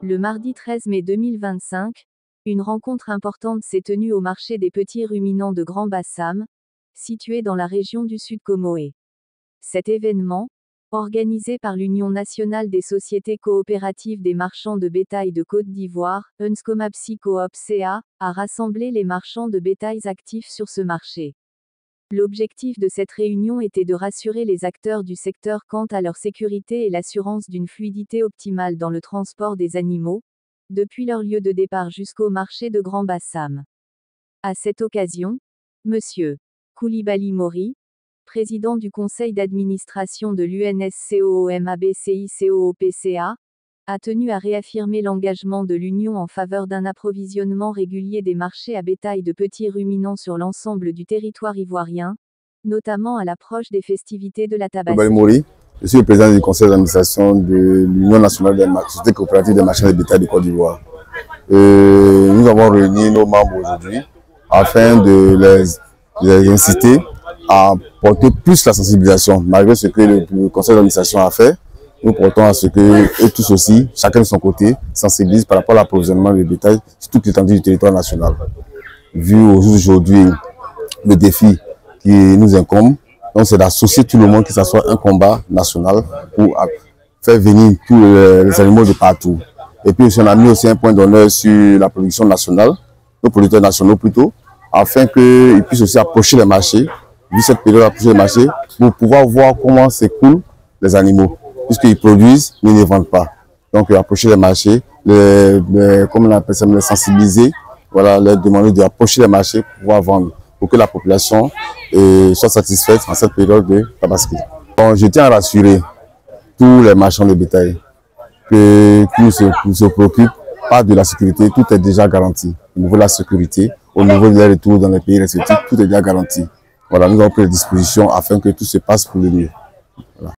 Le mardi 13 mai 2025, une rencontre importante s'est tenue au marché des petits ruminants de Grand Bassam, situé dans la région du Sud Comoé. Cet événement, organisé par l'Union nationale des sociétés coopératives des marchands de bétail de Côte d'Ivoire, Unscomapsi Coop CA, a rassemblé les marchands de bétail actifs sur ce marché. L'objectif de cette réunion était de rassurer les acteurs du secteur quant à leur sécurité et l'assurance d'une fluidité optimale dans le transport des animaux, depuis leur lieu de départ jusqu'au marché de Grand Bassam. À cette occasion, M. Koulibaly Mori, président du conseil d'administration de l'UNSCOOMABCICOOPCA, a tenu à réaffirmer l'engagement de l'Union en faveur d'un approvisionnement régulier des marchés à bétail de petits ruminants sur l'ensemble du territoire ivoirien, notamment à l'approche des festivités de la Tabaski. Koulibaly Mori, je suis le président du conseil d'administration de l'Union nationale des sociétés coopératives des marchands de bétail de Côte d'Ivoire. Nous avons réuni nos membres aujourd'hui afin de les inciter à porter plus la sensibilisation, malgré ce que le conseil d'administration a fait. Nous portons à ce que eux tous aussi, chacun de son côté, sensibilisent par rapport à l'approvisionnement du bétail sur toute l'étendue du territoire national. Vu aujourd'hui le défi qui nous incombe, donc c'est d'associer tout le monde, que ce soit un combat national pour faire venir tous les animaux de partout. Et puis on a mis aussi un point d'honneur sur la production nationale, nos producteurs nationaux plutôt, afin qu'ils puissent aussi approcher les marchés, vu cette période approcher les marchés, pour pouvoir voir comment s'écoulent les animaux. Puisqu'ils produisent, mais ils ne vendent pas. Donc, approcher les marchés, comme on appelle ça, les sensibiliser, voilà, leur demander d'approcher les marchés pour pouvoir vendre, pour que la population soit satisfaite en cette période de Tabaski. Donc, je tiens à rassurer tous les marchands de bétail qu'ils ne se préoccupent pas de la sécurité, tout est déjà garanti. Au niveau de la sécurité, au niveau des retours dans les pays respectifs, tout est déjà garanti. Voilà, nous avons pris les dispositions afin que tout se passe pour le mieux.